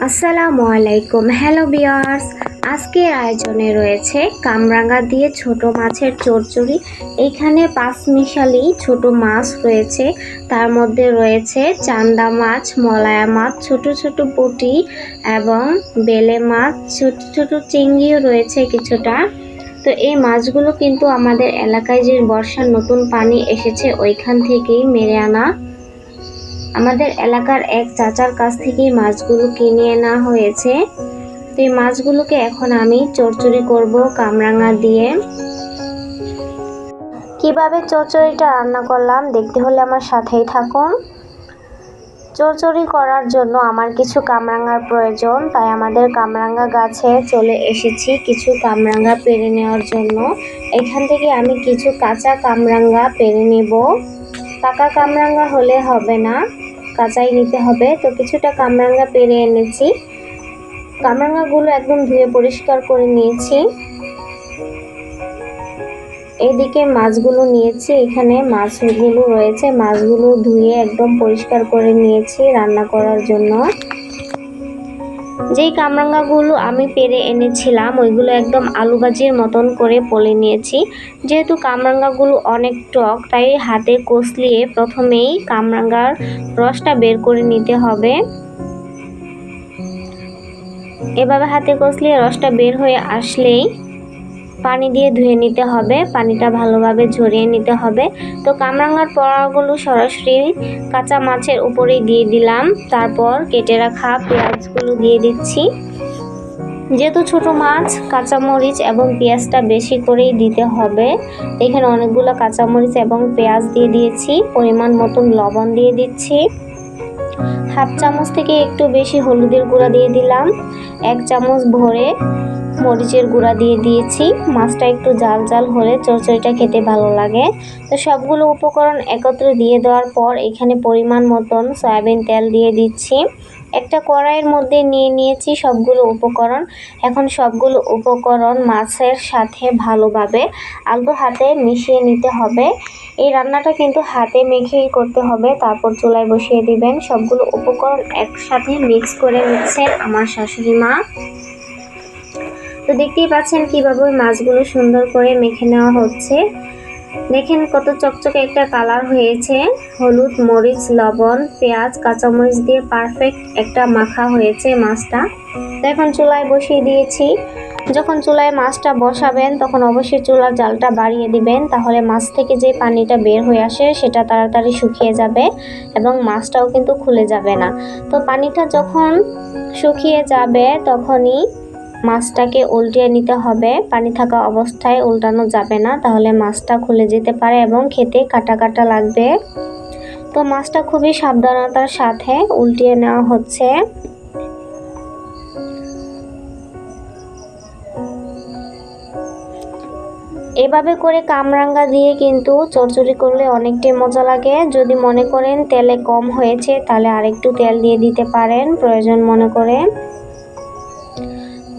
আসসালামু আলাইকুম। Hello viewers, আজকের আয়োজনে রয়েছে কামরাঙা দিয়ে ছোট মাছের চচ্চড়ি। এখানে পাঁচমিশালি ছোট মাছ রয়েছে, তার মধ্যে রয়েছে চান্দা মাছ, মলায়া মাছ, ছোট ছোট পুঁটি এবং বেলে মাছ, ছোট ছোট চিংড়িও রয়েছে কিছুটা। তো এই মাছগুলো কিন্তু আমাদের এলাকায় যে বর্ষার নতুন পানি এসেছে ওইখান থেকেই মেরে আনা। আমাদের এলাকার এক চাচার কাছ থেকে মাছগুলো কিনে আনা হয়েছে। তো এই মাছগুলোকে এখন আমি চচ্চড়ি করব কামরাঙা দিয়ে। কিভাবে চচ্চড়িটা রান্না করলাম দেখতে হলে আমার সাথেই থাকুন। চচ্চড়ি করার জন্য আমার কিছু কামরাঙার প্রয়োজন, তাই আমাদের কামরাঙা গাছে চলে এসেছি কিছু কামরাঙা পেড়ে নেওয়ার জন্য। এখান থেকে আমি কিছু কাঁচা কামরাঙা পেড়ে নেব। পাকা কামরাঙা হলে হবে না, কাঁচাই নিতে হবে। তো কিছুটা কামরাঙা পেড়ে এনেছি। কামরাঙাগুলো একদম ধুয়ে পরিষ্কার করে নিয়েছি। এদিকে মাছগুলো নিয়েছি, এখানে মাছগুলো রয়েছে, মাছগুলো ধুয়ে একদম পরিষ্কার করে নিয়েছি রান্না করার জন্য। যেই কামরাঙাগুলো আমি পেড়ে এনেছিলাম ওইগুলো একদম আলু ভাজির মতন করে পলে নিয়েছি। যেহেতু কামরাঙাগুলো অনেক টক, তাই হাতে কষলিয়ে প্রথমেই কামরাঙার রসটা বের করে নিতে হবে। এভাবে হাতে কষলিয়ে রসটা বের হয়ে আসলেই পানি দিয়ে ধুয়ে নিতে হবে, পানিটা ভালোভাবে ঝরিয়ে নিতে হবে। তো কামরাঙার পোড়াগুলো সরাসরি কাঁচা মাছের উপরেই দিয়ে দিলাম। তারপর কেটে রাখা পেঁয়াজগুলো দিয়ে দিচ্ছি। যেহেতু ছোট মাছ, কাঁচামরিচ এবং পেঁয়াজটা বেশি করেই দিতে হবে। এখানে অনেকগুলো কাঁচামরিচ এবং পেঁয়াজ দিয়ে দিয়েছি। পরিমাণ মতন লবণ দিয়ে দিচ্ছি। হাফ চামচ থেকে একটু বেশি হলুদের গুঁড়া দিয়ে দিলাম। 1 চামচ ভরে মরিচের গুঁড়া দিয়ে দিয়েছি। মাছটা একটু জাল জাল হলে চচ্চড়িটা খেতে ভালো লাগে। তো সবগুলো উপকরণ একত্রে দিয়ে দেওয়ার পর এখানে পরিমাণ মতন সয়াবিন তেল দিয়ে দিচ্ছি। একটা কড়াইয়ের মধ্যে নিয়ে নিয়েছি সবগুলো উপকরণ। এখন সবগুলো উপকরণ মাছের সাথে ভালোভাবে আলতো হাতে মিশিয়ে নিতে হবে। এই রান্নাটা কিন্তু হাতে মেখেই করতে হবে, তারপর চুলায় বসিয়ে দিবেন। সবগুলো উপকরণ একসাথে মিক্স করে নিচ্ছেন আমার শাশুড়ি মা। তো দেখতেই পাচ্ছেন কিভাবে মাছগুলো সুন্দর করে মেখে নেওয়া হচ্ছে। দেখেন কত চকচকে একটা কালার হয়েছে। হলুদ, মরিচ, লবণ, পেঁয়াজ, কাঁচামরিচ দিয়ে পারফেক্ট একটা মাখা হয়েছে মাছটা। তো এখন চুলায় বসিয়ে দিয়েছি। যখন চুলায় মাছটা বসাবেন তখন অবশ্যই চুলার জালটা বাড়িয়ে দিবেন, তাহলে মাছ থেকে যে পানিটা বের হয়ে আসে সেটা তাড়াতাড়ি শুকিয়ে যাবে এবং মাছটাও কিন্তু খুলে যাবে না। তো পানিটা যখন শুকিয়ে যাবে তখনই মাছটাকে উল্টিয়ে নিতে হবে। পানি থাকা অবস্থায় উল্টানো যাবে না, তাহলে মাছটা খুলে যেতে পারে এবং খেতে কাটা কাটা লাগবে। তো মাছটা খুবই সাবধানতার সাথে উল্টিয়ে নেওয়া হচ্ছে। এভাবে করে কামরাঙা দিয়ে কিন্তু চচ্চড়ি করলে অনেকটাই মজা লাগে। যদি মনে করেন তেলে কম হয়েছে তাহলে আরেকটু তেল দিয়ে দিতে পারেন প্রয়োজন মনে করে।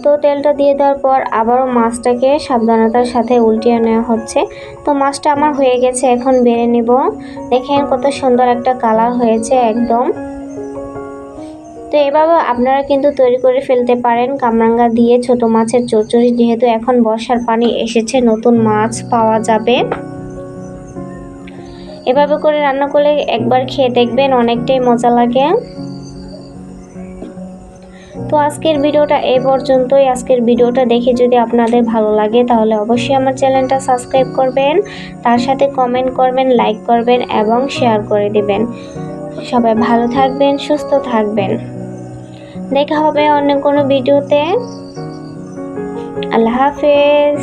তো তেলটা দিয়ে দেওয়ার পর আবারও মাছটাকে সাবধানতার সাথে উল্টিয়ে নেওয়া হচ্ছে। তো মাছটা আমার হয়ে গেছে, এখন বেড়ে নেব। দেখেন কত সুন্দর একটা কালার হয়েছে একদম। তো এভাবে আপনারা কিন্তু তৈরি করে ফেলতে পারেন কামরাঙা দিয়ে ছোট মাছের চচ্চড়ি, যেহেতু এখন বর্ষার পানি এসেছে, নতুন মাছ পাওয়া যাবে। এভাবে করে রান্না করলে একবার খেয়ে দেখবেন, অনেকটাই মজা লাগে। তো আজকের ভিডিওটা এই পর্যন্তই। আজকের ভিডিওটা দেখে যদি আপনাদের ভালো লাগে তাহলে অবশ্যই আমার চ্যানেলটা সাবস্ক্রাইব করবেন, তার সাথে কমেন্ট করবেন, লাইক করবেন এবং শেয়ার করে দিবেন। সবাই ভালো থাকবেন, সুস্থ থাকবেন। দেখা হবে অন্য কোনো ভিডিওতে। আল্লাহ হাফেজ।